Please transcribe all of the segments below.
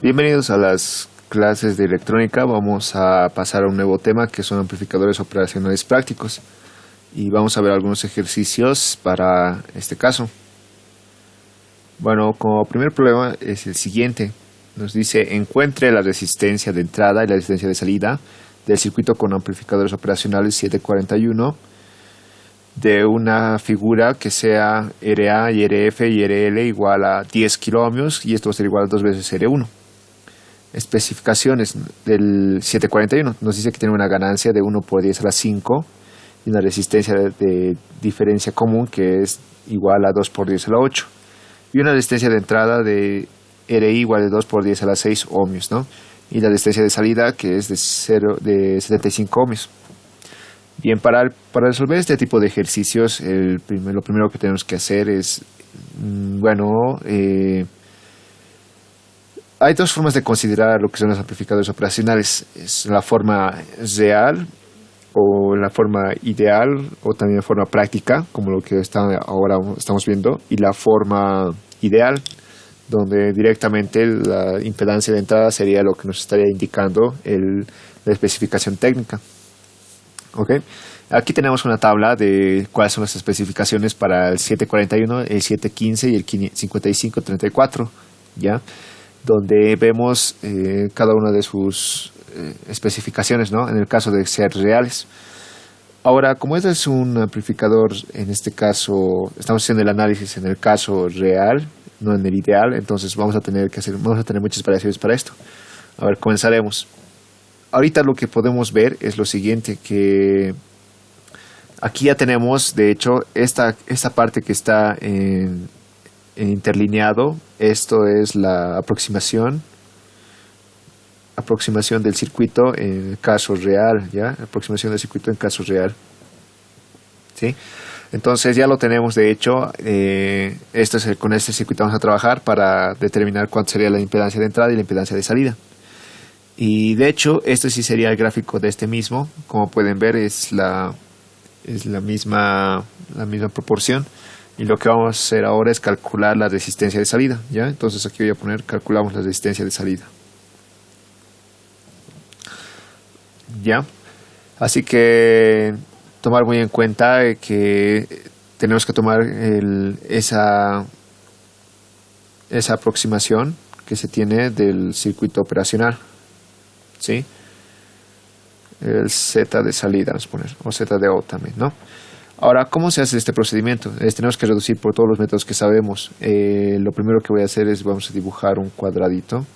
Bienvenidos a las clases de electrónica. Vamos a pasar a un nuevo tema que son amplificadores operacionales prácticos y vamos a ver algunos ejercicios para este caso. Bueno, como primer problema es el siguiente. Nos dice: encuentre la resistencia de entrada y la resistencia de salida del circuito con amplificadores operacionales 741 de una figura que sea RA y RF y RL igual a 10 kiloohmios, y esto va a ser igual a 2 veces R1. Especificaciones del 741. Nos dice que tiene una ganancia de 1 por 10 a la 5 y una resistencia de diferencia común que es igual a 2 por 10 a la 8. Y una resistencia de entrada de RI igual de 2 por 10 a la 6 ohmios, ¿no? Y la resistencia de salida que es de 75 ohmios. Bien, para resolver este tipo de ejercicios, lo primero que tenemos que hacer es, hay dos formas de considerar lo que son los amplificadores operacionales. Es la forma real o la forma ideal o también la forma práctica, como lo que ahora estamos viendo, y la forma ideal, donde directamente la impedancia de entrada sería lo que nos estaría indicando la especificación técnica. Okay. Aquí tenemos una tabla de cuáles son las especificaciones para el 741, el 715 y el 5534, ¿ya? Donde vemos cada una de sus especificaciones, ¿no? En el caso de ser reales. Ahora, como este es un amplificador, en este caso estamos haciendo el análisis en el caso real, no en el ideal, entonces vamos a tener muchas variaciones para esto. A ver, comenzaremos. Ahorita lo que podemos ver es lo siguiente, que aquí ya tenemos, de hecho, esta parte que está en interlineado. Esto es la aproximación del circuito en caso real, ¿ya? Aproximación del circuito en caso real, ¿sí? Entonces ya lo tenemos, de hecho. Con este circuito vamos a trabajar para determinar cuánto sería la impedancia de entrada y la impedancia de salida. Y de hecho, este sí sería el gráfico de este mismo. Como pueden ver, es la misma proporción. Y lo que vamos a hacer ahora es calcular la resistencia de salida, ¿ya? Entonces aquí voy a poner, calculamos la resistencia de salida. ¿Ya? Así que tomar muy en cuenta que tenemos que tomar esa aproximación que se tiene del circuito operacional, ¿sí? El Z de salida, vamos a poner, o Z de O también, ¿no? Ahora, ¿cómo se hace este procedimiento? Tenemos que reducir por todos los métodos que sabemos. Lo primero que voy a hacer es, vamos a dibujar un cuadradito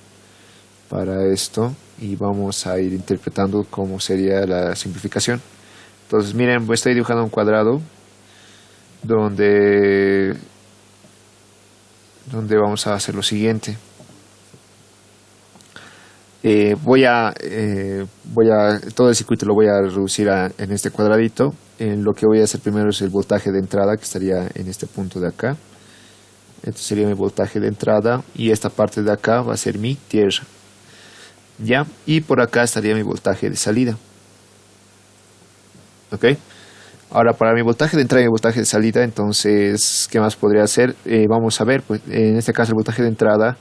para esto y vamos a ir interpretando cómo sería la simplificación. Entonces, miren, estoy dibujando un cuadrado donde vamos a hacer lo siguiente. Todo el circuito lo voy a reducir en este cuadradito. Lo que voy a hacer primero es el voltaje de entrada, que estaría en este punto de acá. Este sería mi voltaje de entrada y esta parte de acá va a ser mi tierra, ¿ya? Y por acá estaría mi voltaje de salida. ¿Ok? Ahora, para mi voltaje de entrada y mi voltaje de salida, entonces, ¿qué más podría hacer? Vamos a ver, pues en este caso el voltaje de entrada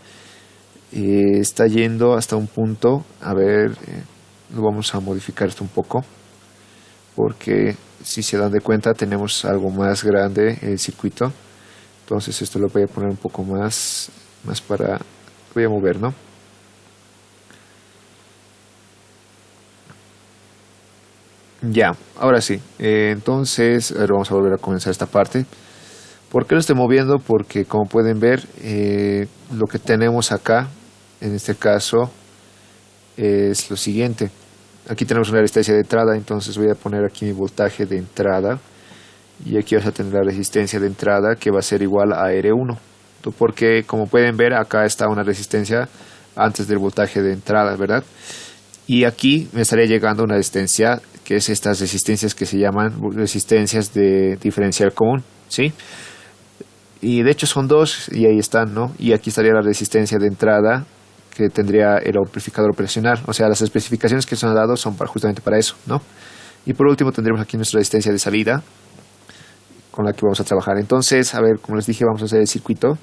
está yendo hasta un punto. A ver, lo vamos a modificar esto un poco, porque si se dan de cuenta tenemos algo más grande el circuito. Entonces esto lo voy a poner un poco más para, voy a mover, ¿no? Ya, ahora sí. Entonces vamos a volver a comenzar esta parte. ¿Por qué lo estoy moviendo? Porque, como pueden ver, lo que tenemos acá en este caso es lo siguiente. Aquí tenemos una resistencia de entrada, entonces voy a poner aquí mi voltaje de entrada y aquí vas a tener la resistencia de entrada, que va a ser igual a R1, porque, como pueden ver, acá está una resistencia antes del voltaje de entrada, ¿verdad? Y aquí me estaría llegando una resistencia, que es estas resistencias que se llaman resistencias de diferencial común, ¿sí? Y de hecho son dos, y ahí están, ¿no? Y aquí estaría la resistencia de entrada que tendría el amplificador operacional. O sea, las especificaciones que se han dado son justamente para eso, ¿no? Y por último tendremos aquí nuestra resistencia de salida, con la que vamos a trabajar. Entonces, a ver, como les dije, vamos a hacer el circuito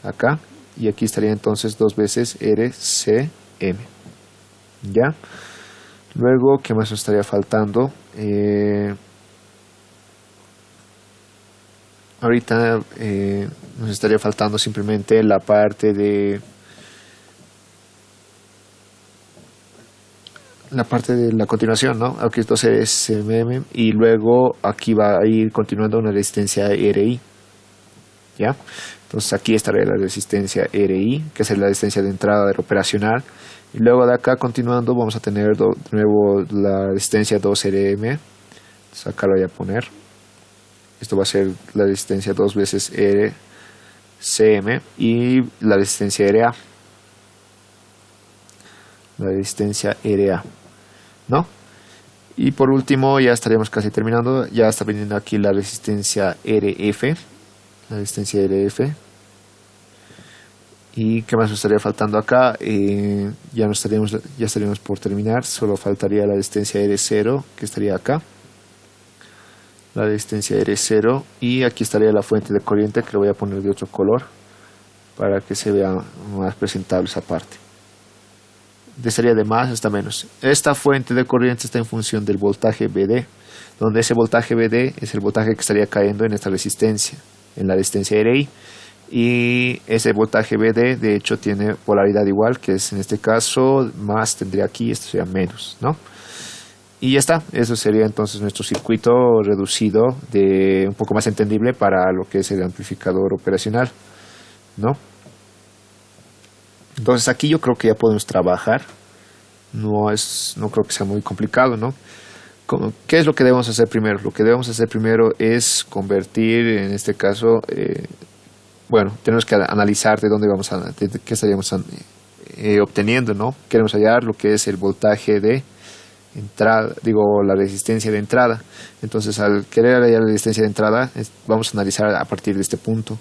acá. y aquí estaría entonces 2 veces RCM. ¿Ya? Luego, ¿qué más nos estaría faltando? Ahorita nos estaría faltando simplemente la parte de la continuación, ¿no? Aquí entonces es SMM y luego aquí va a ir continuando una resistencia RI, ¿ya? Entonces aquí estaría la resistencia RI, que es la resistencia de entrada del operacional, y luego de acá continuando vamos a tener de nuevo la resistencia 2RM. Entonces acá lo voy a poner. Esto va a ser la resistencia 2 veces RCM y la resistencia RA. La resistencia RA, ¿no? Y por último, ya estaríamos casi terminando, ya está viniendo aquí la resistencia RF, la resistencia RF. ¿Y qué más nos estaría faltando acá? Ya estaríamos por terminar, solo faltaría la resistencia R0, que estaría acá. La resistencia R0, y aquí estaría la fuente de corriente, que lo voy a poner de otro color, para que se vea más presentable esa parte. Estaría de más hasta menos. Esta fuente de corriente está en función del voltaje BD, donde ese voltaje BD es el voltaje que estaría cayendo en esta resistencia, en la resistencia RI, y ese voltaje BD de hecho tiene polaridad igual, que es en este caso más, tendría aquí, esto sería menos, ¿no? Y ya está, eso sería entonces nuestro circuito reducido, de un poco más entendible para lo que es el amplificador operacional, ¿no? Entonces aquí yo creo que ya podemos trabajar. No creo que sea muy complicado, ¿no? ¿Qué es lo que debemos hacer primero? Lo que debemos hacer primero es convertir, en este caso, tenemos que analizar de dónde de qué estaríamos obteniendo, ¿no? Queremos hallar lo que es el voltaje de entrada, la resistencia de entrada. Entonces, al querer hallar la resistencia de entrada, vamos a analizar a partir de este punto.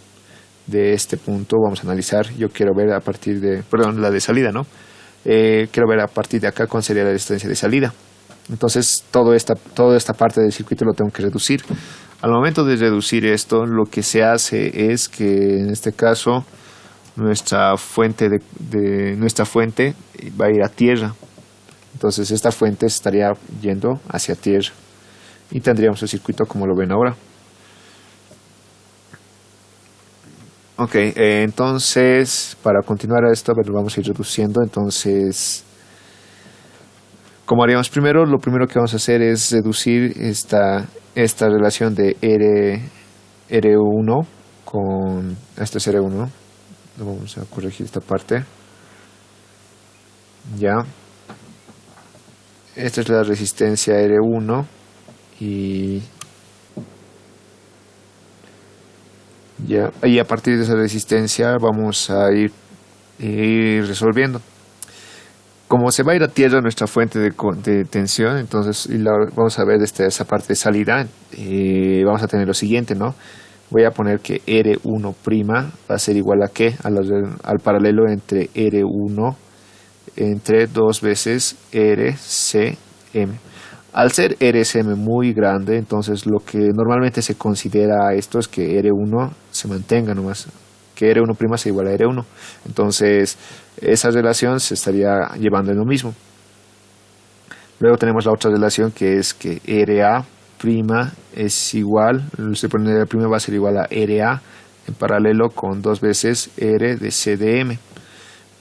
De este punto vamos a analizar, yo quiero ver a partir de, la de salida, ¿no? Quiero ver a partir de acá cuál sería la resistencia de salida. Entonces toda esta parte del circuito lo tengo que reducir. Al momento de reducir esto, lo que se hace es que en este caso nuestra fuente va a ir a tierra. Entonces esta fuente estaría yendo hacia tierra y tendríamos el circuito como lo ven ahora. Ok, entonces para continuar a esto, lo vamos a ir reduciendo. Entonces, como haríamos primero, lo primero que vamos a hacer es reducir esta relación de R1 con este es R1, ¿no? Vamos a corregir esta parte. Ya. Esta es la resistencia R1 y ya, y a partir de esa resistencia vamos a ir resolviendo. Como se va a ir a tierra nuestra fuente de tensión, entonces vamos a ver desde esa parte de salida, vamos a tener lo siguiente, ¿no? Voy a poner que R1' va a ser igual a ¿qué? Al paralelo entre R1 entre 2 veces RCM. Al ser RCM muy grande, entonces lo que normalmente se considera esto es que R1 se mantenga nomás, que R1' sea igual a R1. Entonces esa relación se estaría llevando en lo mismo. Luego tenemos la otra relación, que es que RA' es igual, se pone R' va a ser igual a RA en paralelo con 2 veces R de CDM.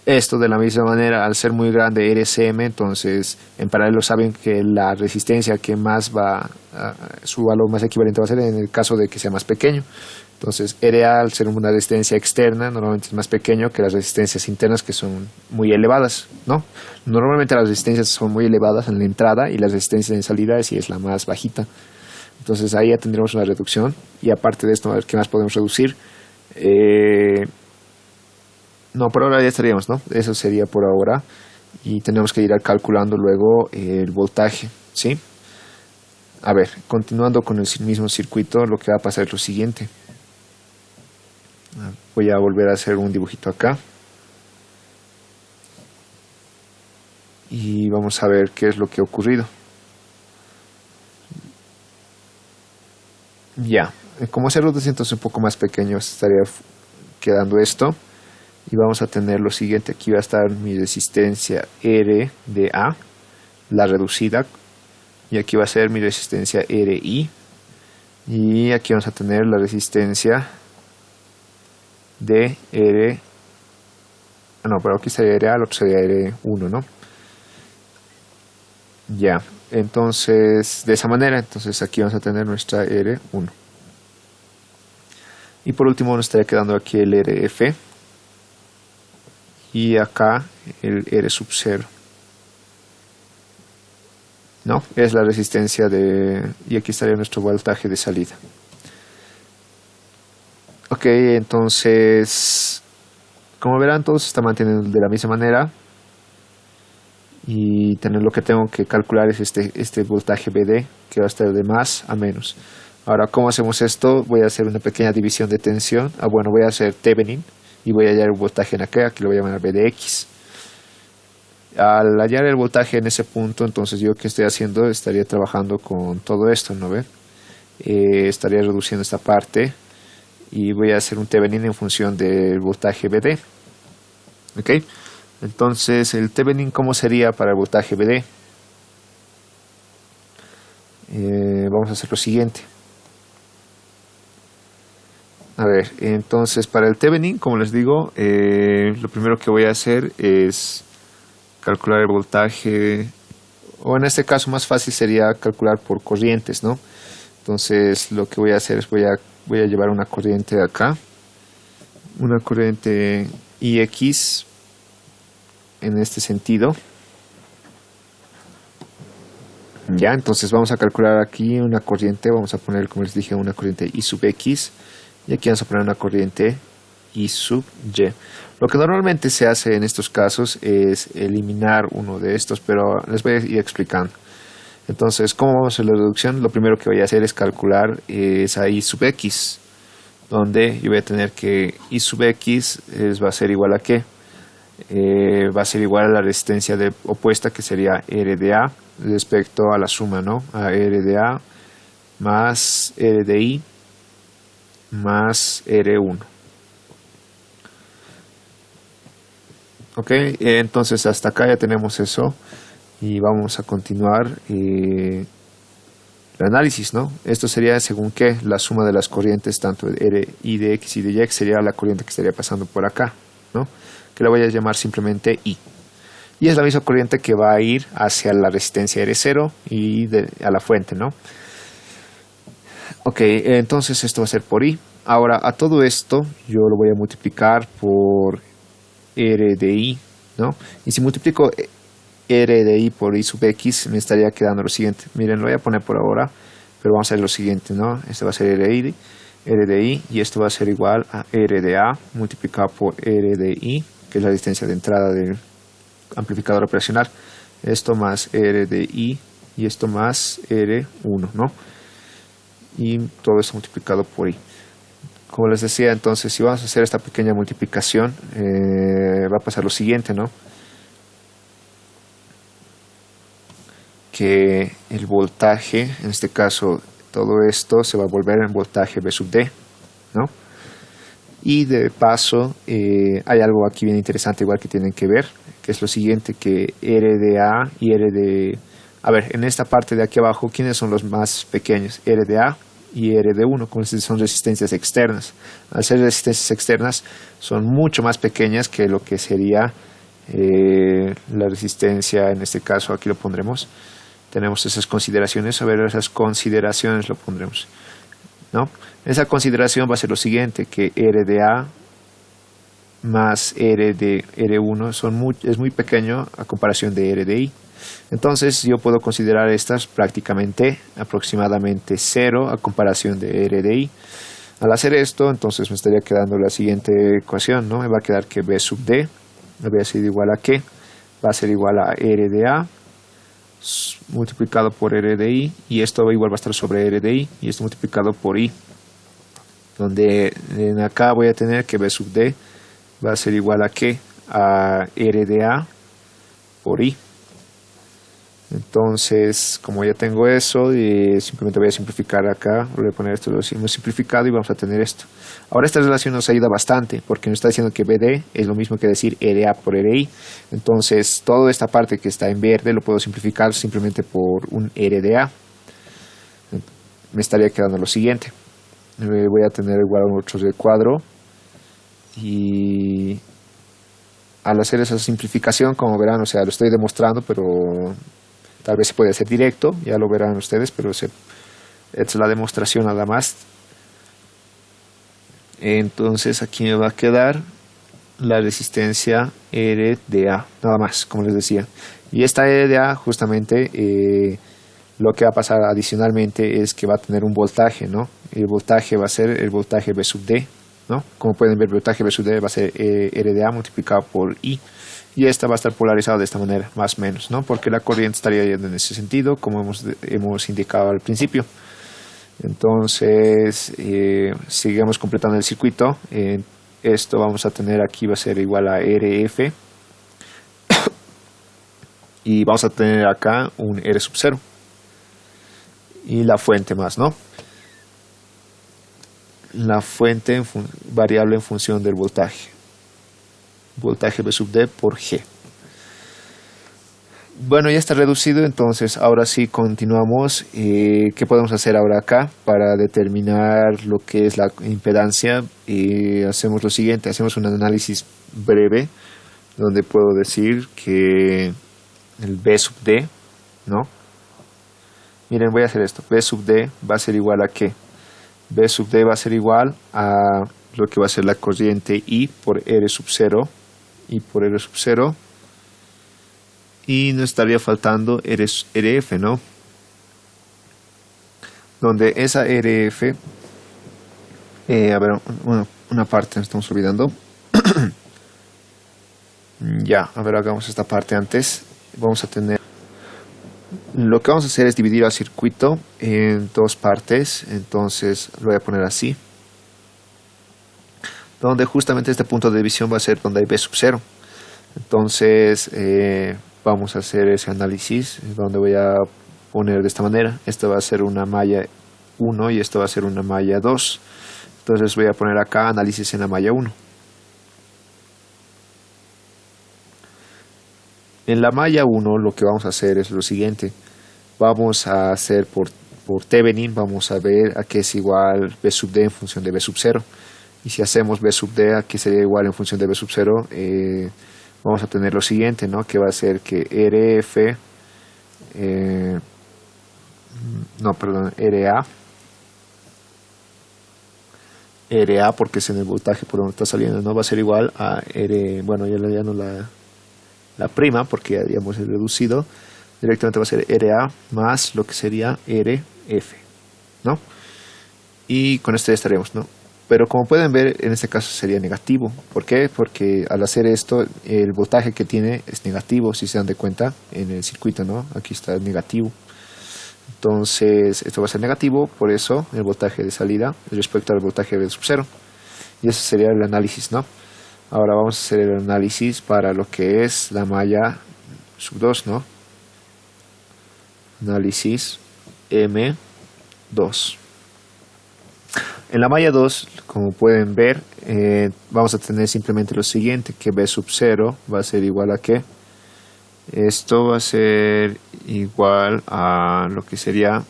Esto de la misma manera, al ser muy grande RCM, entonces en paralelo saben que la resistencia que más su valor más equivalente va a ser en el caso de que sea más pequeño. Entonces RA, al ser una resistencia externa, normalmente es más pequeño que las resistencias internas, que son muy elevadas, ¿no? Normalmente las resistencias son muy elevadas en la entrada y las resistencias en salida sí es la más bajita. Entonces ahí ya tendremos una reducción, y aparte de esto, a ver qué más podemos reducir. No, por ahora ya estaríamos, ¿no? Eso sería por ahora. Y tenemos que ir calculando luego el voltaje, ¿sí? A ver, continuando con el mismo circuito, lo que va a pasar es lo siguiente. Voy a volver a hacer un dibujito acá. Y vamos a ver qué es lo que ha ocurrido. Ya, como 0.200 es un poco más pequeño, estaría quedando esto. y vamos a tener lo siguiente. Aquí va a estar mi resistencia R de A, la reducida, y aquí va a ser mi resistencia RI, y aquí vamos a tener la resistencia de R. No, pero aquí sería RA, el otro sería R1, ¿no? Ya, entonces de esa manera, entonces aquí vamos a tener nuestra R1. Y por último nos estaría quedando aquí el RF y acá el R sub 0. ¿No? Es la resistencia y aquí estaría nuestro voltaje de salida. Ok, entonces, como verán, todo se está manteniendo de la misma manera. Y lo que tengo que calcular es este voltaje BD, que va a estar de más a menos. Ahora, ¿cómo hacemos esto? Voy a hacer una pequeña división de tensión. Bueno, voy a hacer Thevenin y voy a hallar el voltaje en acá, aquí lo voy a llamar BDX. Al hallar el voltaje en ese punto, entonces yo que estoy haciendo, estaría trabajando con todo esto, ¿no ve? Estaría reduciendo esta parte y voy a hacer un Thevenin en función del voltaje BD. ¿Ok? Entonces, el Thevenin, ¿cómo sería para el voltaje BD? Vamos a hacer lo siguiente. A ver, entonces para el Thevenin, como les digo, lo primero que voy a hacer es calcular el voltaje, o en este caso más fácil sería calcular por corrientes, ¿no? Entonces lo que voy a hacer es voy a llevar una corriente de acá, una corriente IX en este sentido. Ya, entonces vamos a calcular aquí una corriente, vamos a poner, como les dije, una corriente I sub X, y aquí vamos a poner una corriente I sub Y. Lo que normalmente se hace en estos casos es eliminar uno de estos, pero les voy a ir explicando. Entonces, ¿cómo vamos a hacer la reducción? Lo primero que voy a hacer es calcular esa I sub X, donde yo voy a tener que I sub X va a ser igual a ¿qué? Va a ser igual a la resistencia opuesta, que sería R de A, respecto a la suma, ¿no? A R de A más R de I más R1. Ok, entonces hasta acá ya tenemos eso y vamos a continuar el análisis, ¿no? Esto sería según que la suma de las corrientes, tanto de R, I de X y de Y, sería la corriente que estaría pasando por acá, ¿no? Que la voy a llamar simplemente I. Y es la misma corriente que va a ir hacia la resistencia R0 y a la fuente, ¿no? Ok, entonces esto va a ser por I. Ahora, a todo esto yo lo voy a multiplicar por R de I, ¿no? Y si multiplico R de I por I sub X, me estaría quedando lo siguiente. Miren, lo voy a poner por ahora, pero vamos a hacer lo siguiente, ¿no? Esto va a ser R de I, y esto va a ser igual a R de A multiplicado por R de I, que es la distancia de entrada del amplificador operacional. Esto más R de I y esto más R1, ¿no? Y todo esto multiplicado por I. Como les decía, entonces, si vamos a hacer esta pequeña multiplicación, va a pasar lo siguiente, ¿no? Que el voltaje, en este caso, todo esto se va a volver en voltaje V sub D, ¿no? Y de paso, hay algo aquí bien interesante, igual que tienen que ver, que es lo siguiente, que R de A y R de... A ver, en esta parte de aquí abajo, ¿quiénes son los más pequeños? R de A y RD1, como son resistencias externas. Al ser resistencias externas, son mucho más pequeñas que lo que sería la resistencia, en este caso aquí lo pondremos. Tenemos esas consideraciones, a ver, esas consideraciones lo pondremos, ¿no? Esa consideración va a ser lo siguiente, que R de A más R de R1 es muy pequeño a comparación de R de I. Entonces yo puedo considerar estas prácticamente aproximadamente 0 a comparación de R de I. Al hacer esto, entonces me estaría quedando la siguiente ecuación, ¿no? Me va a quedar que V sub D me va a ser igual a ¿qué? Va a ser igual a R de A multiplicado por R de I, y esto igual va a estar sobre R de I, y esto multiplicado por I, donde en acá voy a tener que V sub D va a ser igual a ¿qué? A R de A por I. Entonces, como ya tengo eso, simplemente voy a simplificar acá, voy a poner esto, lo hemos simplificado y vamos a tener esto. Ahora esta relación nos ayuda bastante porque nos está diciendo que BD es lo mismo que decir RA por RI. Entonces, toda esta parte que está en verde lo puedo simplificar simplemente por un RDA. Me estaría quedando lo siguiente. Voy a tener igual a un otro recuadro y al hacer esa simplificación, como verán, o sea, lo estoy demostrando, pero tal vez se puede hacer directo, ya lo verán ustedes, pero es la demostración nada más. Entonces aquí me va a quedar la resistencia RDA, nada más, como les decía. Y esta RDA justamente lo que va a pasar adicionalmente es que va a tener un voltaje, ¿no? El voltaje va a ser el voltaje V sub D, ¿no? Como pueden ver, el voltaje V sub D va a ser RDA multiplicado por I. Y esta va a estar polarizada de esta manera, más o menos, ¿no? Porque la corriente estaría yendo en ese sentido, como hemos indicado al principio. Entonces, seguimos completando el circuito. Esto vamos a tener aquí, va a ser igual a RF. Y vamos a tener acá un R sub 0. Y la fuente más, ¿no? La fuente variable en función del voltaje. Voltaje V sub D por G. Bueno, ya está reducido, entonces ahora sí continuamos. ¿Qué podemos hacer ahora acá para determinar lo que es la impedancia? Hacemos lo siguiente, hacemos un análisis breve donde puedo decir que el V sub D, ¿no? Miren, voy a hacer esto. V sub D va a ser igual a ¿qué? V sub D va a ser igual a lo que va a ser la corriente I por R sub 0. I por R sub 0. Y nos estaría faltando RF, ¿no? Donde esa RF, a ver, una parte nos estamos olvidando. Ya, a ver, hagamos esta parte antes. Vamos a tener, lo que vamos a hacer es dividir al circuito en dos partes. Entonces lo voy a poner así. Donde justamente este punto de división va a ser donde hay V sub 0. Entonces, vamos a hacer ese análisis donde voy a poner de esta manera. Esta va a ser una malla 1 y esto va a ser una malla 2. Entonces voy a poner acá análisis en la malla 1. En la malla 1 lo que vamos a hacer es lo siguiente. Vamos a hacer por Thevenin, vamos a ver a qué es igual V sub D en función de V sub 0. Y si hacemos V sub D a qué sería igual en función de V sub 0, vamos a tener lo siguiente, ¿no? Que va a ser que RF, RA porque es en el voltaje por donde está saliendo, ¿no? Va a ser igual a R, bueno, ya le llamo la prima porque ya habíamos reducido, directamente va a ser RA más lo que sería RF, ¿no? Y con esto ya estaríamos, ¿no? Pero como pueden ver, en este caso sería negativo. ¿Por qué? Porque al hacer esto, el voltaje que tiene es negativo, si se dan de cuenta, en el circuito, ¿no? Aquí está negativo. Entonces, esto va a ser negativo, por eso el voltaje de salida respecto al voltaje de sub 0. Y eso sería el análisis, ¿no? Ahora vamos a hacer el análisis para lo que es la malla sub 2, ¿no? Análisis M2. En la malla 2, como pueden ver, vamos a tener simplemente lo siguiente, que V sub 0 va a ser igual a ¿qué? Esto va a ser igual a lo que sería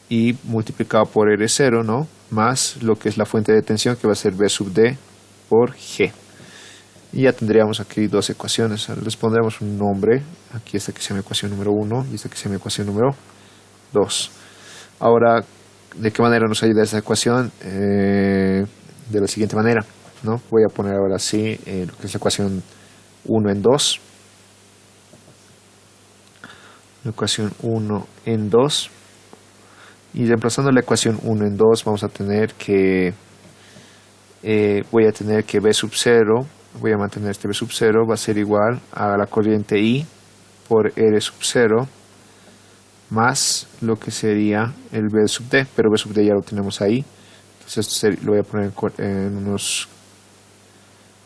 I multiplicado por R0, ¿no? Más lo que es la fuente de tensión, que va a ser V sub D por G. Y ya tendríamos aquí dos ecuaciones. Les pondremos un nombre. Aquí esta que se llama ecuación número 1 y esta que se llama ecuación número 2. Ahora, ¿de qué manera nos ayuda esta ecuación? De la siguiente manera, ¿no? Voy a poner ahora sí lo que es la ecuación 1 en 2. La ecuación 1 en 2. Y reemplazando la ecuación 1 en 2 vamos a tener que voy a tener que V sub 0, voy a mantener este V sub 0, va a ser igual a la corriente I por R sub 0 más lo que sería el V sub D, pero V sub D ya lo tenemos ahí. Entonces esto lo voy a poner en unos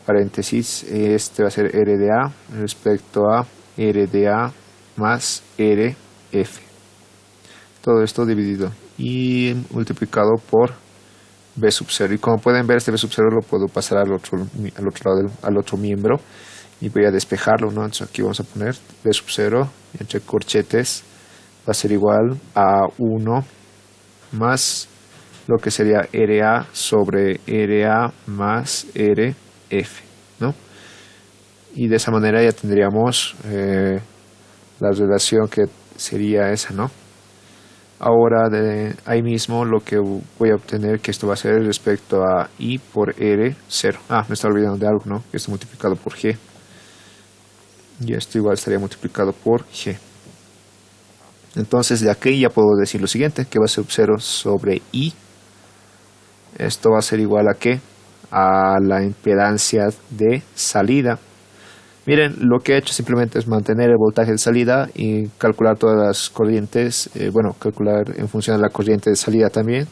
paréntesis. Este va a ser RDA respecto a RDA más RF. Todo esto dividido y multiplicado por B sub 0. Y como pueden ver, este B sub 0 lo puedo pasar al otro lado, al otro miembro. Y voy a despejarlo, ¿no? Entonces aquí vamos a poner B sub 0 entre corchetes va a ser igual a 1 más lo que sería RA sobre RA más RF, ¿no? Y de esa manera ya tendríamos la relación que sería esa, ¿no? Ahora de ahí mismo lo que voy a obtener, que esto va a ser respecto a I por R 0. Me está olvidando de algo, ¿no? Que esto multiplicado por G. Y esto igual estaría multiplicado por G. Entonces de aquí ya puedo decir lo siguiente, que va a ser 0 sobre I. Esto va a ser igual a ¿qué? A la impedancia de salida. Miren, lo que he hecho simplemente es mantener el voltaje de salida y calcular todas las corrientes, calcular en función de la corriente de salida también,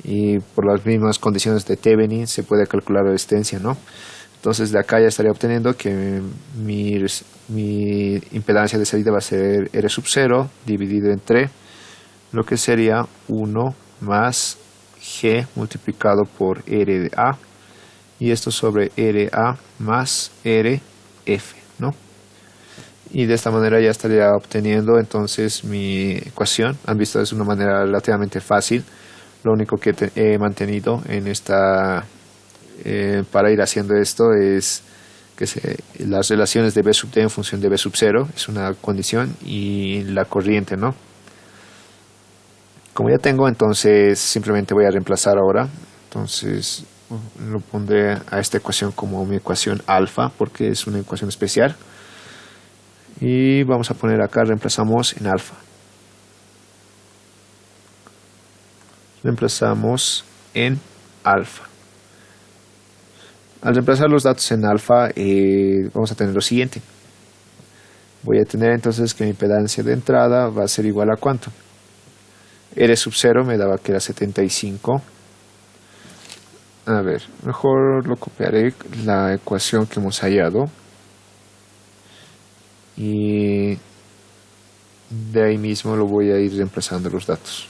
y por las mismas condiciones de Thevenin se puede calcular la resistencia, ¿no? Entonces de acá ya estaría obteniendo que mi impedancia de salida va a ser R sub 0 dividido entre lo que sería 1 más G multiplicado por R de A, y esto sobre RA más RF, ¿no? Y de esta manera ya estaría obteniendo entonces mi ecuación. Han visto, es una manera relativamente fácil. Lo único que he mantenido en esta para ir haciendo esto es que las relaciones de B sub t en función de B sub 0 es una condición, y la corriente, ¿no? Como ya tengo, entonces simplemente voy a reemplazar ahora. Entonces lo pondré a esta ecuación como mi ecuación alfa, porque es una ecuación especial. Y vamos a poner acá, reemplazamos en alfa. Reemplazamos en alfa. Al reemplazar los datos en alfa, vamos a tener lo siguiente. Voy a tener entonces que mi impedancia de entrada va a ser igual a ¿cuánto? R sub 0 me daba que era 75. A ver, mejor lo copiaré la ecuación que hemos hallado. Y de ahí mismo lo voy a ir reemplazando los datos.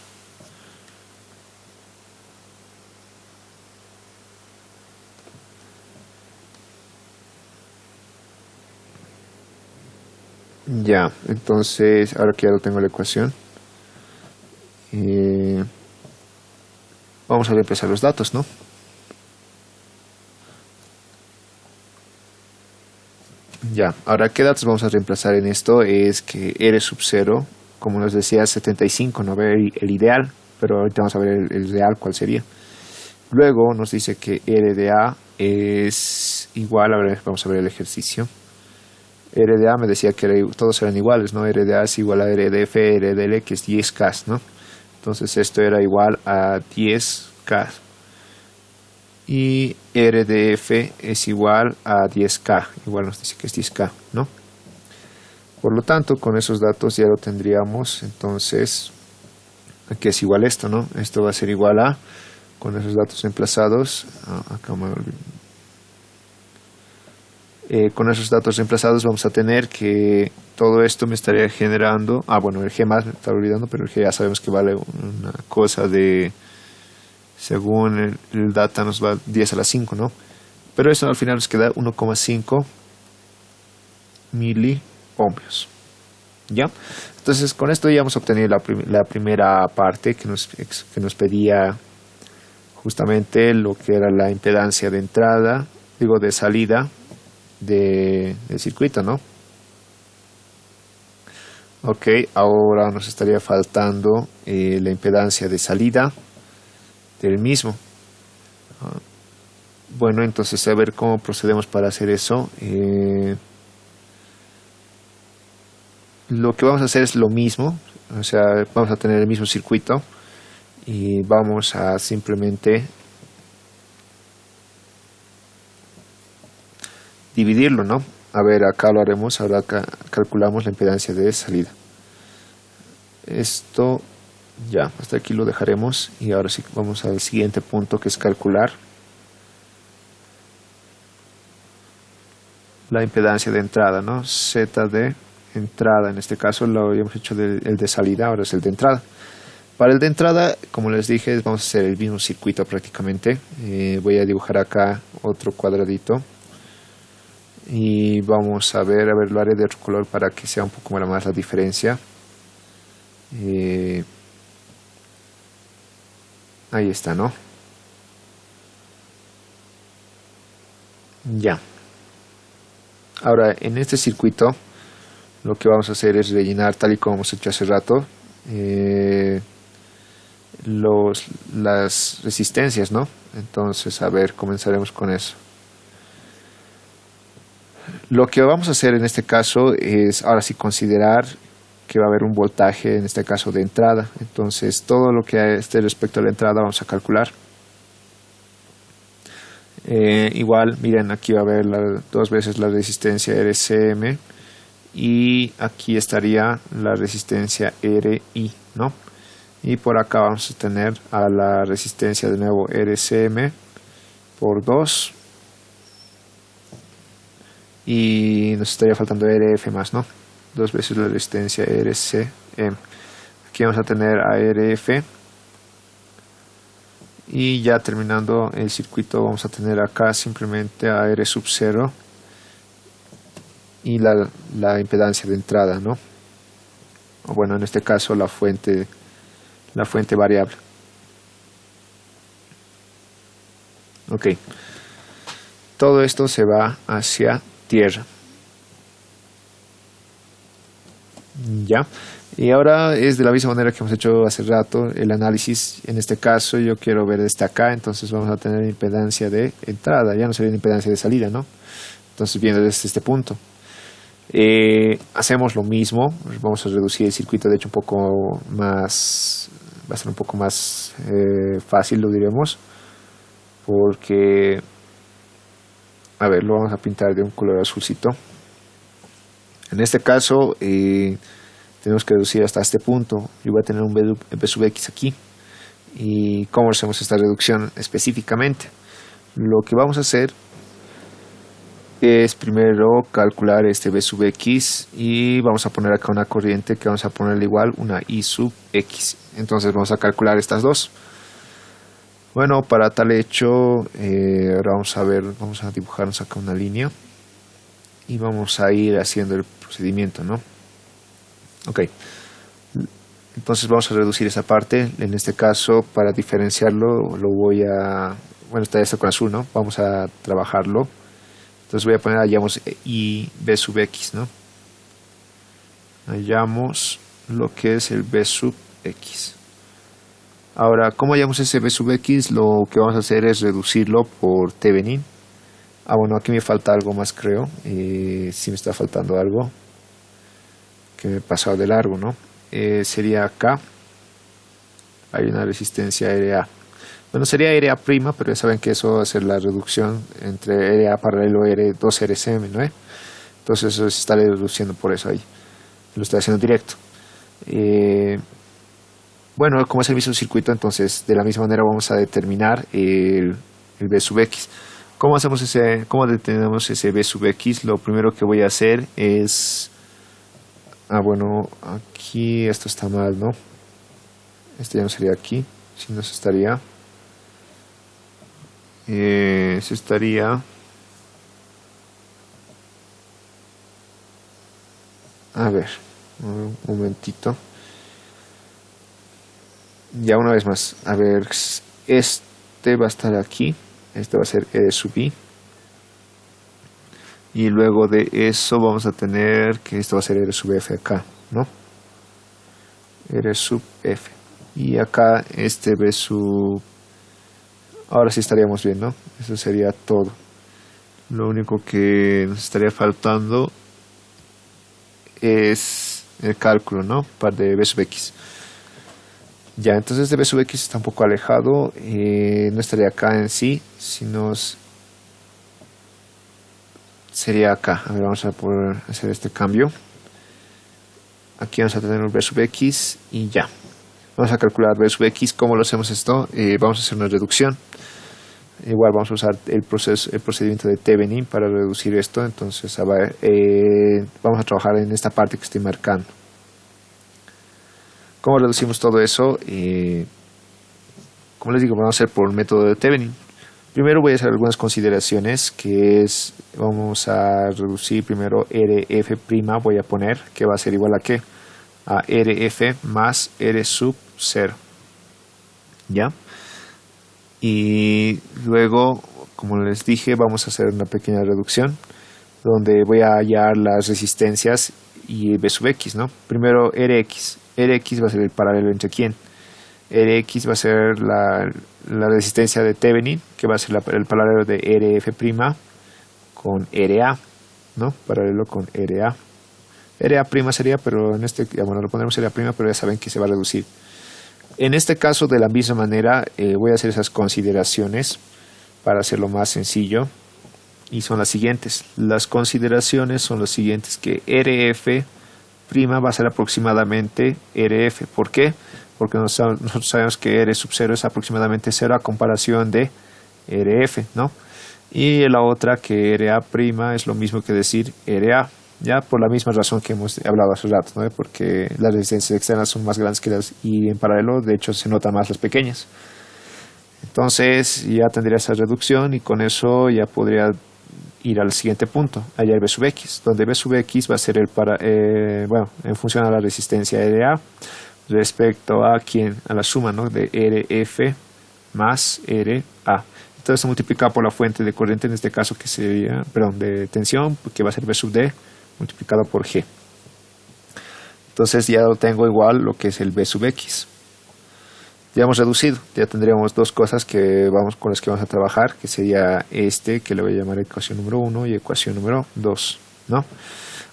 Ya, entonces ahora que ya lo tengo la ecuación, vamos a reemplazar los datos, ¿no? Ya, ahora ¿qué datos vamos a reemplazar en esto? Es que R sub 0, como nos decía, 75, no ver el ideal, pero ahorita vamos a ver el real cuál sería. Luego nos dice que R de A es igual, a ver, vamos a ver el ejercicio. R de A me decía que todos eran iguales, ¿no? R de A es igual a R de F, R de L, que es 10K, ¿no? Entonces esto era igual a 10K. Y R de F es igual a 10K, igual nos dice que es 10K, ¿no? Por lo tanto, con esos datos ya lo tendríamos, entonces, aquí es igual esto, ¿no? Esto va a ser igual a, con esos datos emplazados, acá me olvidé. Con esos datos reemplazados vamos a tener que todo esto me estaría generando, el G más me está olvidando, pero el G ya sabemos que vale una cosa de, según el data nos va 10 a la 5, ¿no? Pero eso al final nos queda 1,5 miliohmios, ¿ya? Entonces con esto ya hemos obtenido la primera parte que nos pedía justamente lo que era la impedancia de entrada, de salida del circuito, ¿no? Ok, ahora nos estaría faltando la impedancia de salida del mismo. Bueno, entonces a ver cómo procedemos para hacer eso. Lo que vamos a hacer es lo mismo, o sea, vamos a tener el mismo circuito y vamos a simplemente dividirlo, ¿no? A ver, acá lo haremos, ahora acá calculamos la impedancia de salida. Esto ya, hasta aquí lo dejaremos y ahora sí vamos al siguiente punto, que es calcular la impedancia de entrada, ¿no? Z de entrada. En este caso lo habíamos hecho el de salida, ahora es el de entrada. Para el de entrada, como les dije, vamos a hacer el mismo circuito prácticamente. Voy a dibujar acá otro cuadradito. Y vamos a ver, lo haré de otro color para que sea un poco más la diferencia. Ahí está, ¿no? Ya. Ahora, en este circuito, lo que vamos a hacer es rellenar, tal y como hemos hecho hace rato, las resistencias, ¿no? Entonces, a ver, comenzaremos con eso. Lo que vamos a hacer en este caso es, ahora sí, considerar que va a haber un voltaje, en este caso de entrada. Entonces, todo lo que esté respecto a la entrada vamos a calcular. Igual, miren, aquí va a haber dos veces la resistencia RCM y aquí estaría la resistencia RI, ¿no? Y por acá vamos a tener a la resistencia de nuevo RCM por 2 y nos estaría faltando RF más, ¿no? Dos veces la resistencia RCM. Aquí vamos a tener a RF. Y ya terminando el circuito vamos a tener acá simplemente a R sub 0 y la impedancia de entrada, ¿no? O bueno, en este caso la fuente variable. Ok. Todo esto se va hacia tierra. Ya. Y ahora es de la misma manera que hemos hecho hace rato el análisis. En este caso yo quiero ver desde acá, entonces vamos a tener impedancia de entrada, ya no sería impedancia de salida, ¿no? Entonces viendo desde este punto. Hacemos lo mismo, vamos a reducir el circuito, de hecho un poco más, va a ser un poco más fácil, lo diremos, porque, a ver, lo vamos a pintar de un color azulcito. En este caso, tenemos que reducir hasta este punto. Yo voy a tener un B sub X aquí. ¿Y cómo hacemos esta reducción específicamente? Lo que vamos a hacer es primero calcular este B sub X y vamos a poner acá una corriente que vamos a ponerle igual una I sub X. Entonces vamos a calcular estas dos. Bueno, para tal hecho, ahora vamos a dibujarnos acá una línea y vamos a ir haciendo el procedimiento, ¿no? Ok, entonces vamos a reducir esa parte. En este caso, para diferenciarlo, bueno, está esto con azul, ¿no? Vamos a trabajarlo. Entonces voy a poner, hallamos I B sub X, ¿no? Hallamos lo que es el B sub X. Ahora, ¿cómo hallamos ese B sub X? Lo que vamos a hacer es reducirlo por Thevenin. Bueno, aquí me falta algo más, creo. Sí me está faltando algo que me he pasado de largo, ¿no? Sería acá. Hay una resistencia RA. Bueno, sería RA prima, pero ya saben que eso va a ser la reducción entre RA paralelo R2 RCM, ¿no? Entonces eso se está reduciendo por eso ahí. Lo estoy haciendo directo. Bueno, como es el mismo circuito, entonces de la misma manera vamos a determinar el B sub X. ¿Cómo detenemos ese B sub X? Lo primero que voy a hacer es... bueno, aquí esto está mal, ¿no? Este ya no sería aquí, sino se estaría... A ver, un momentito. Ya una vez más, a ver, este va a estar aquí, este va a ser E sub I. Y luego de eso vamos a tener que esto va a ser R sub F acá, ¿no? R sub F. Y acá este B sub... Ahora sí estaríamos bien, ¿no? Eso sería todo. Lo único que nos estaría faltando es el cálculo, ¿no? Para de B sub X. Ya, entonces de B sub X está un poco alejado. No estaría acá en sí, sino sería acá. A ver, vamos a poder hacer este cambio. Aquí vamos a tener un B sub X y ya. Vamos a calcular B sub X. ¿Cómo lo hacemos esto? Vamos a hacer una reducción. igual vamos a usar el procedimiento de Thevenin para reducir esto. Entonces a ver, vamos a trabajar en esta parte que estoy marcando. ¿Cómo reducimos todo eso? Como les digo, vamos a hacer por método de Thevenin. Primero voy a hacer algunas consideraciones, que es, vamos a reducir primero RF', voy a poner, que va a ser igual a ¿qué? A RF más R sub 0. ¿Ya? Y luego, como les dije, vamos a hacer una pequeña reducción, donde voy a hallar las resistencias y B sub X, ¿no? Primero Rx. Rx va a ser el paralelo entre quién. Rx va a ser la resistencia de Thevenin, que va a ser el paralelo de Rf' con Ra, ¿no? Paralelo con Ra. Ra' sería, pero en este, bueno, lo pondremos Ra', pero ya saben que se va a reducir. En este caso, de la misma manera, voy a hacer esas consideraciones para hacerlo más sencillo. Y son las siguientes. Las consideraciones son las siguientes, que Rf' va a ser aproximadamente Rf. ¿Por qué? Porque nosotros sabemos que R sub 0 es aproximadamente 0 a comparación de Rf, ¿no? Y la otra, que Ra' es lo mismo que decir Ra, ya por la misma razón que hemos hablado hace rato, ¿no? Porque las resistencias externas son más grandes que las, y en paralelo, de hecho, se notan más las pequeñas. Entonces ya tendría esa reducción y con eso ya podría ir al siguiente punto, hallar B sub X, donde B sub X va a ser bueno, en función a la resistencia Ra respecto a quién, a la suma, ¿no? De Rf más Ra. Entonces se multiplica por la fuente de corriente, en este caso que sería, perdón, de tensión, que va a ser B sub D multiplicado por G. Entonces ya lo tengo igual lo que es el B sub X. Ya hemos reducido, ya tendríamos dos cosas con las que vamos a trabajar, que sería que le voy a llamar ecuación número 1 y ecuación número 2, ¿no?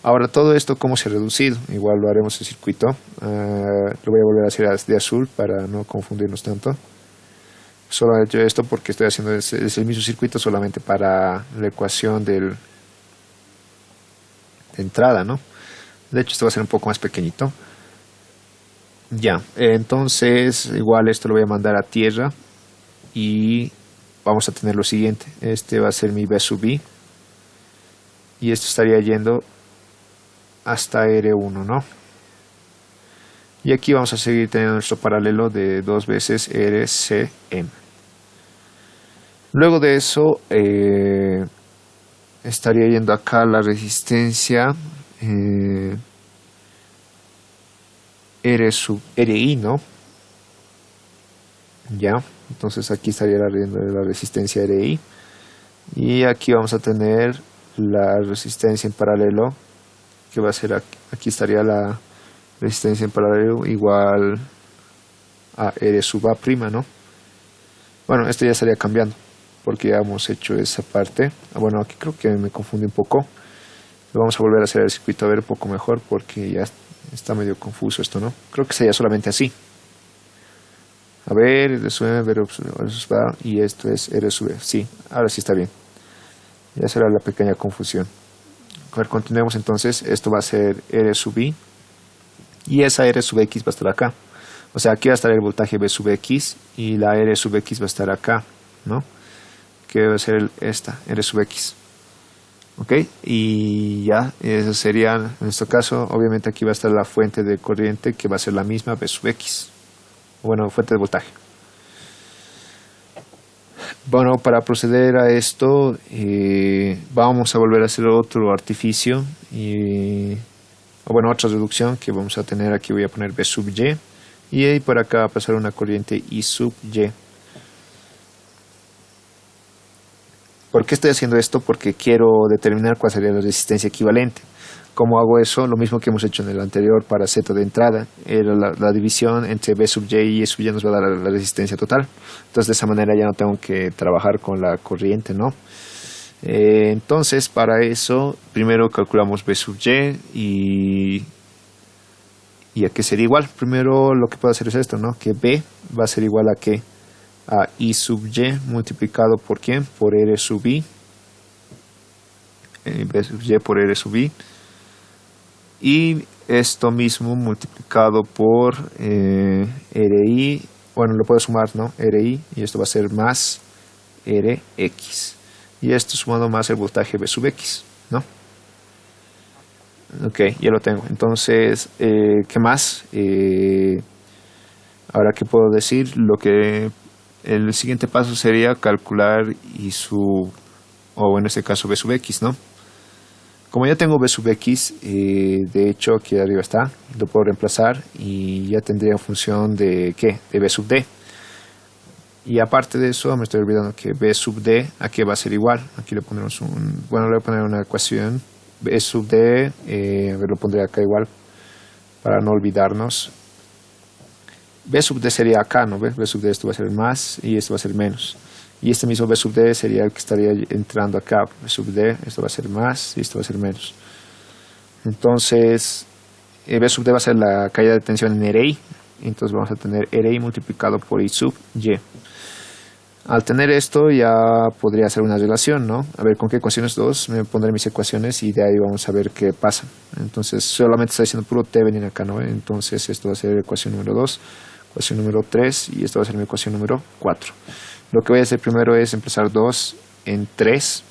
Ahora, todo esto, ¿cómo se ha reducido? Igual lo haremos en circuito. Lo voy a volver a hacer de azul para no confundirnos tanto. Solo he hecho esto porque estoy haciendo es el mismo circuito, solamente para la ecuación de entrada, ¿no? De hecho, esto va a ser un poco más pequeñito. Ya, entonces igual esto lo voy a mandar a tierra y vamos a tener lo siguiente. Este va a ser mi B sub I y esto estaría yendo hasta R1, ¿no? Y aquí vamos a seguir teniendo nuestro paralelo de 2 veces RCM. Luego de eso estaría yendo acá la resistencia R sub RI, ¿no? Ya, entonces aquí estaría la resistencia RI y aquí vamos a tener la resistencia en paralelo, que va a ser aquí estaría la resistencia en paralelo igual a R sub A', ¿no? Bueno, esto ya estaría cambiando porque ya hemos hecho esa parte. Bueno, aquí creo que me confundí un poco. Vamos a volver a hacer el circuito a ver un poco mejor porque ya está medio confuso esto, ¿no? Creo que sería solamente así. A ver, R sub M, R sub A, y esto es R sub E. Sí, ahora sí está bien. Ya será la pequeña confusión. A ver, continuemos entonces. Esto va a ser R sub I y esa R sub X va a estar acá. O sea, aquí va a estar el voltaje B sub X y la R sub X va a estar acá, ¿no? Que va a ser esta, R sub X. Ok, y ya, eso sería, en este caso, obviamente aquí va a estar la fuente de corriente, que va a ser la misma, B sub X. Bueno, fuente de voltaje. Bueno, para proceder a esto, vamos a volver a hacer otro artificio, bueno, otra reducción que vamos a tener. Aquí voy a poner B sub Y, y ahí por acá va a pasar una corriente I sub Y. ¿Por qué estoy haciendo esto? Porque quiero determinar cuál sería la resistencia equivalente. ¿Cómo hago eso? Lo mismo que hemos hecho en el anterior para Z de entrada. Era la división entre B sub Y y E sub Y nos va a dar la resistencia total. Entonces de esa manera ya no tengo que trabajar con la corriente, ¿no? Entonces para eso primero calculamos B sub Y y a qué sería igual. Primero lo que puedo hacer es esto, ¿no? Que B va a ser igual a ¿qué? A I sub Y multiplicado por ¿quién? Por R sub I. B sub Y por R sub I. Y esto mismo multiplicado por RI. Bueno, lo puedo sumar, ¿no? RI. Y esto va a ser más Rx. Y esto sumando más el voltaje V sub X, ¿no? Ok, ya lo tengo. Entonces, ¿qué más? Ahora, ¿qué puedo decir? El siguiente paso sería calcular I sub, o en este caso V sub X, ¿no? Como ya tengo V sub X, de hecho aquí arriba está, lo puedo reemplazar y ya tendría función de ¿qué? De V sub D. Y aparte de eso, me estoy olvidando que V sub D, aquí va a ser igual. Aquí le pondremos le voy a poner una ecuación. V sub D, a ver, lo pondré acá igual, para no olvidarnos. V sub D sería acá, ¿no? V sub D, esto va a ser más y esto va a ser menos. Y este mismo V sub D sería el que estaría entrando acá. V sub D, esto va a ser más y esto va a ser menos. Entonces, V sub D va a ser la caída de tensión en RI. Entonces vamos a tener RI multiplicado por I sub Y. Al tener esto ya podría hacer una relación, ¿no? A ver con qué ecuaciones 2 me pondré mis ecuaciones y de ahí vamos a ver qué pasa. Entonces solamente está diciendo puro Thevenin acá, ¿no? Entonces esto va a ser ecuación número 2, ecuación número 3 y esto va a ser mi ecuación número 4. Lo que voy a hacer primero es emplazar 2 en 3.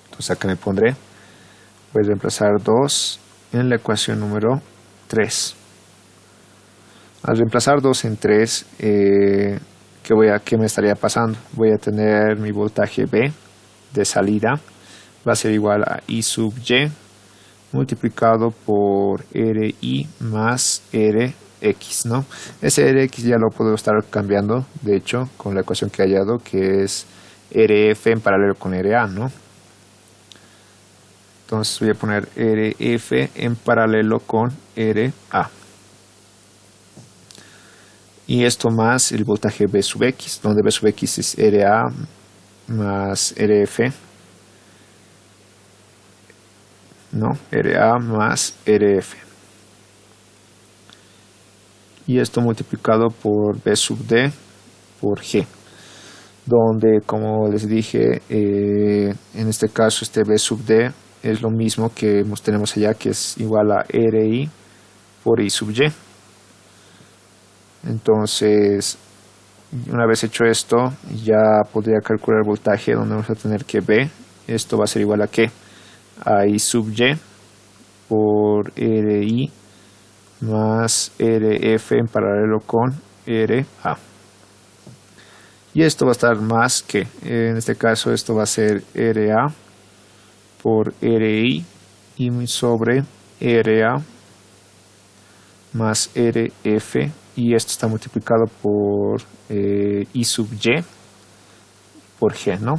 Entonces acá me pondré, voy a reemplazar 2 en la ecuación número 3. Al reemplazar 2 en 3, ¿qué me estaría pasando? Voy a tener mi voltaje V de salida, va a ser igual a I sub Y multiplicado por RI más Rx, ¿no? Ese Rx ya lo puedo estar cambiando, de hecho, con la ecuación que he hallado, que es Rf en paralelo con Ra, ¿no? Entonces voy a poner Rf en paralelo con Ra. Y esto más el voltaje V sub X, donde V sub X es Ra más Rf, ¿no? Ra más Rf. Y esto multiplicado por V sub D por G, donde, como les dije, en este caso este V sub D es lo mismo que tenemos allá, que es igual a Ri por I sub Y. Entonces, una vez hecho esto, ya podría calcular el voltaje, donde vamos a tener que V, esto va a ser igual a ¿qué? A I sub Y por Ri más Rf en paralelo con Ra. Y esto va a estar más que, en este caso esto va a ser Ra por Ri y sobre Ra más Rf, y esto está multiplicado por I sub Y por G, ¿no?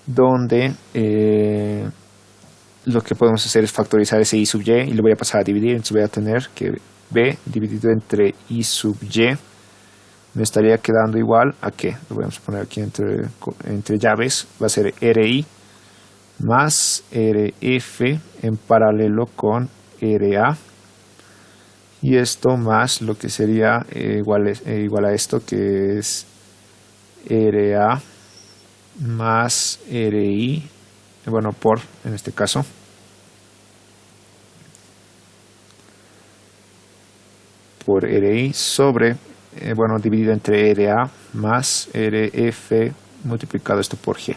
Donde lo que podemos hacer es factorizar ese I sub Y y lo voy a pasar a dividir. Entonces voy a tener que B dividido entre I sub Y me estaría quedando igual a que, lo vamos a poner aquí entre llaves, va a ser Ri más Rf en paralelo con Ra, y esto más lo que sería igual a esto, que es Ra más Ri, bueno, por, en este caso, por Ri sobre, bueno, dividido entre Ra más Rf multiplicado esto por G.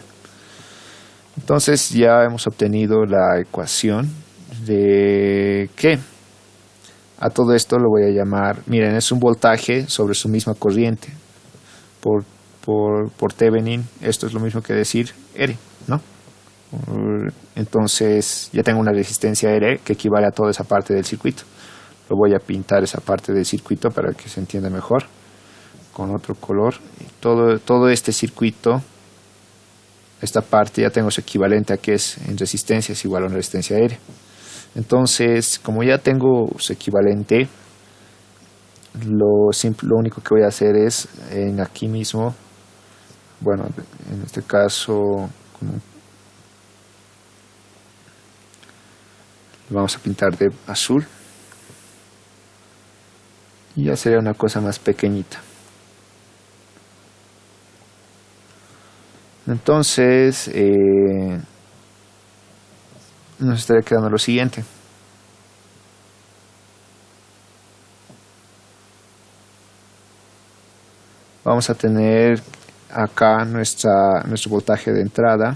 Entonces ya hemos obtenido la ecuación de que a todo esto lo voy a llamar, miren, es un voltaje sobre su misma corriente por Thevenin. Esto es lo mismo que decir R, ¿no? Entonces ya tengo una resistencia R que equivale a toda esa parte del circuito. Lo voy a pintar esa parte del circuito para que se entienda mejor con otro color. Todo este circuito, esta parte ya tengo su equivalente a que es en resistencia, es igual a una resistencia R. Entonces, como ya tengo su equivalente, lo único que voy a hacer es en aquí mismo, bueno, en este caso lo vamos a pintar de azul y ya sería una cosa más pequeñita. Entonces nos estaría quedando lo siguiente. vamos a tener acá nuestro voltaje de entrada,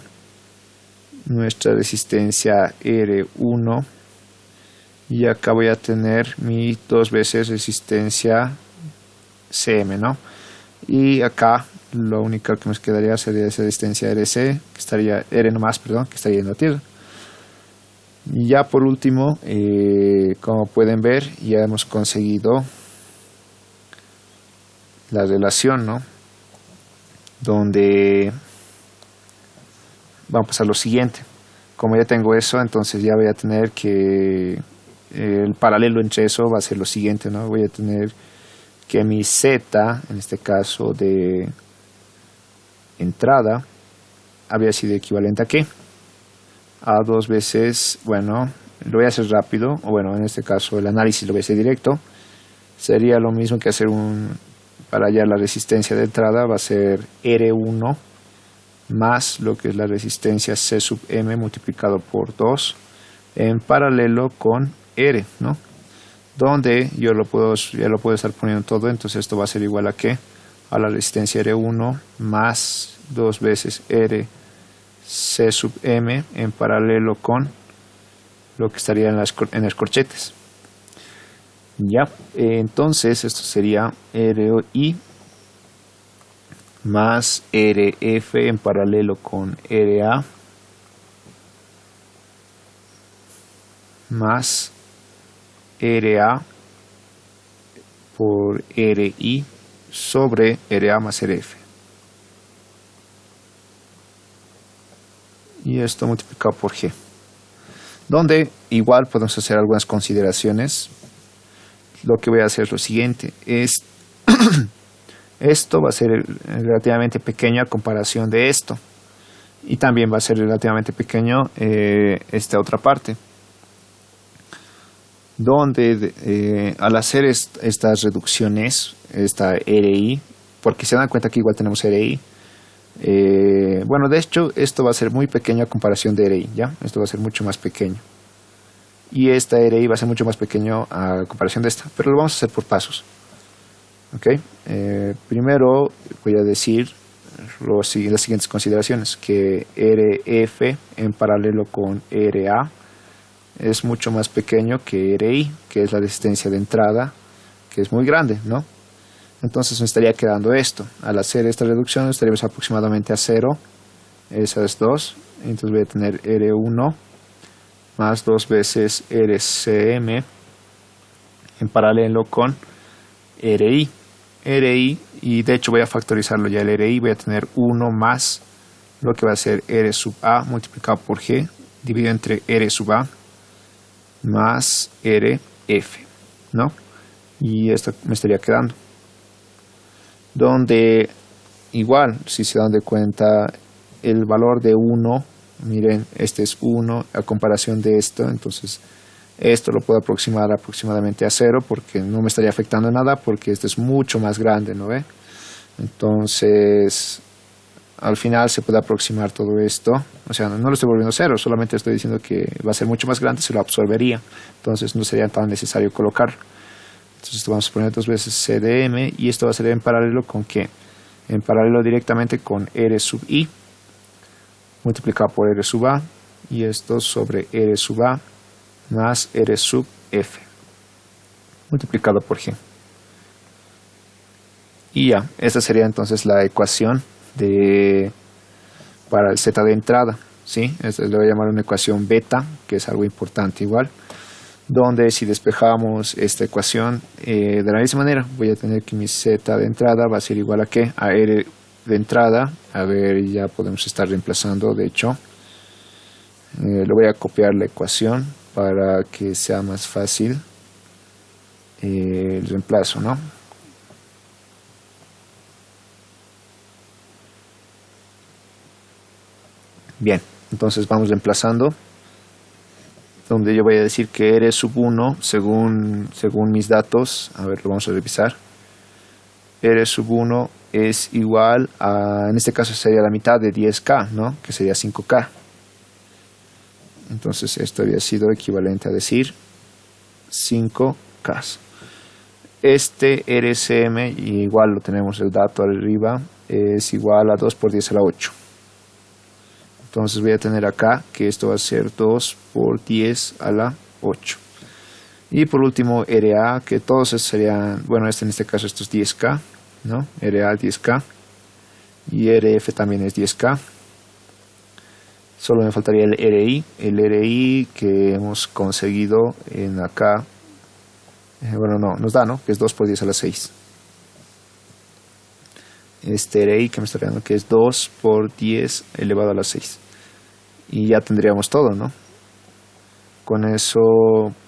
nuestra resistencia R1, y acá voy a tener mi 2 veces resistencia CM, ¿no? Y acá lo único que nos quedaría sería esa resistencia RC, que estaría R nomás, perdón, que estaría en la tierra. Y ya por último, como pueden ver, ya hemos conseguido la relación, ¿no? Donde vamos a pasar lo siguiente. Como ya tengo eso, entonces ya voy a tener que el paralelo entre eso va a ser lo siguiente, ¿no? Voy a tener que mi Z, en este caso de entrada, habría sido equivalente a ¿qué? A 2 veces, bueno, lo voy a hacer rápido, o bueno, en este caso el análisis lo voy a hacer directo. Sería lo mismo que hacer para hallar la resistencia de entrada, va a ser R1 más lo que es la resistencia C sub M multiplicado por 2 en paralelo con R, ¿no? Donde ya lo puedo estar poniendo todo, entonces esto va a ser igual a ¿qué? A la resistencia R1 más 2 veces R C sub M en paralelo con lo que estaría en los corchetes. Ya, entonces esto sería RI más RF en paralelo con RA más RA por RI sobre RA más RF. Y esto multiplicado por G. Donde igual podemos hacer algunas consideraciones. Lo que voy a hacer es lo siguiente. Esto va a ser relativamente pequeño a comparación de esto. Y también va a ser relativamente pequeño esta otra parte. Donde al hacer estas reducciones, esta RI, porque se dan cuenta que igual tenemos RI, bueno, de hecho esto va a ser muy pequeño a comparación de RI, ¿ya? Esto va a ser mucho más pequeño. Y esta RI va a ser mucho más pequeño a comparación de esta, pero lo vamos a hacer por pasos. ¿Ok? Primero voy a decir las siguientes consideraciones, que RF en paralelo con RA es mucho más pequeño que RI, que es la resistencia de entrada, que es muy grande, ¿no? Entonces me estaría quedando esto. Al hacer esta reducción estaríamos aproximadamente a 0, esas dos. Entonces voy a tener R1 más 2 veces RCM en paralelo con RI. Y de hecho voy a factorizarlo ya el RI, voy a tener 1 más lo que va a ser R sub A multiplicado por G, dividido entre R sub A más RF, ¿no? Y esto me estaría quedando. Donde igual, si se dan de cuenta, el valor de 1, miren, este es 1 a comparación de esto, entonces esto lo puedo aproximar aproximadamente a 0 porque no me estaría afectando en nada porque este es mucho más grande, ¿no ve? Entonces al final se puede aproximar todo esto, o sea, no lo estoy volviendo 0, solamente estoy diciendo que va a ser mucho más grande, se lo absorbería, entonces no sería tan necesario colocarlo. Entonces vamos a poner 2 veces CDM y esto va a ser en paralelo con ¿qué? En paralelo directamente con R sub I multiplicado por R sub A y esto sobre R sub A más R sub F multiplicado por G. Y ya, esta sería entonces la ecuación para el Z de entrada, ¿sí? Esto le voy a llamar una ecuación beta, que es algo importante igual, donde si despejamos esta ecuación de la misma manera, voy a tener que mi Z de entrada va a ser igual a ¿qué? A R de entrada. A ver, ya podemos estar reemplazando, de hecho. Le voy a copiar la ecuación para que sea más fácil el reemplazo, ¿no? Bien, entonces vamos reemplazando, donde yo voy a decir que R sub 1, según mis datos, a ver, lo vamos a revisar. R sub 1 es igual a, en este caso sería la mitad de 10K, ¿no? Que sería 5K. Entonces esto había sido equivalente a decir 5K. este RCM, y igual lo tenemos el dato arriba, es igual a 2 por 10 a la 8. Entonces voy a tener acá que esto va a ser 2 por 10 a la 8. Y por último RA, que todos serían, bueno, en este caso esto es 10K, ¿no? RA 10K. Y RF también es 10K. Solo me faltaría el RI. El RI que hemos conseguido en acá. Bueno, no, nos da, ¿no? Que es 2 por 10 a la 6. Este RI que me está dando que es 2 por 10 elevado a la 6. Y ya tendríamos todo, ¿no? Con eso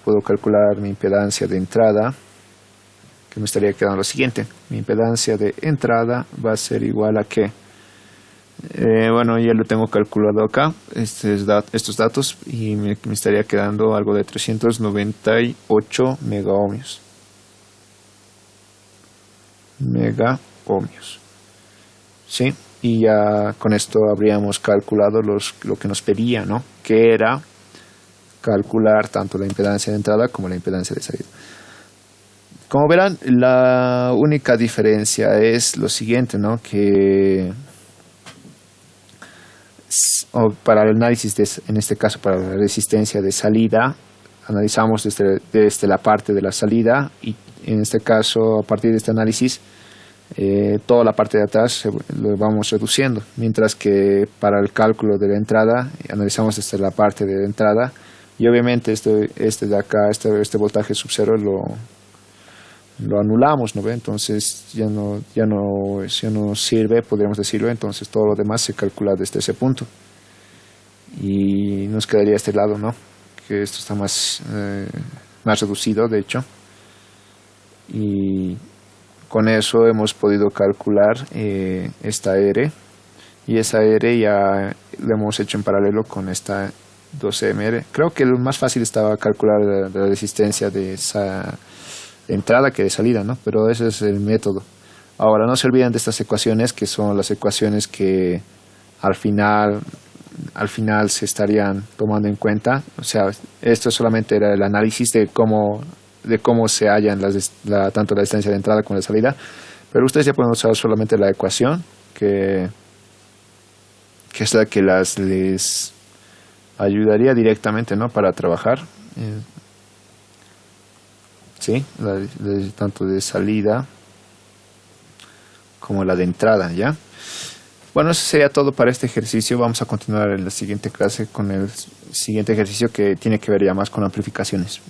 puedo calcular mi impedancia de entrada, que me estaría quedando lo siguiente. Mi impedancia de entrada va a ser igual a ¿qué? Bueno, ya lo tengo calculado acá, estos datos, y me estaría quedando algo de 398 megaohmios. ¿Sí? Y ya con esto habríamos calculado lo que nos pedía, ¿no? Que era calcular tanto la impedancia de entrada como la impedancia de salida. Como verán, la única diferencia es lo siguiente, ¿no? Que para el análisis, en este caso para la resistencia de salida, analizamos desde la parte de la salida, y en este caso, a partir de este análisis, toda la parte de atrás lo vamos reduciendo, mientras que para el cálculo de la entrada analizamos desde la parte de la entrada, y obviamente este de acá, este voltaje sub cero lo anulamos, ¿no ve? Entonces ya no sirve, podríamos decirlo. Entonces todo lo demás se calcula desde ese punto y nos quedaría este lado, ¿no? Que esto está más reducido, de hecho, y con eso hemos podido calcular esta R, y esa R ya la hemos hecho en paralelo con esta 12MR. Creo que lo más fácil estaba calcular la resistencia de esa entrada que de salida, ¿no? Pero ese es el método. Ahora, no se olviden de estas ecuaciones, que son las ecuaciones que al final se estarían tomando en cuenta. O sea, esto solamente era el análisis de cómo se hallan tanto la distancia de entrada como de salida, pero ustedes ya pueden usar solamente la ecuación que es la que les ayudaría directamente, ¿no? Para trabajar. Sí, tanto de salida como la de entrada, ¿ya? Bueno, eso sería todo para este ejercicio. Vamos a continuar en la siguiente clase con el siguiente ejercicio, que tiene que ver ya más con amplificaciones.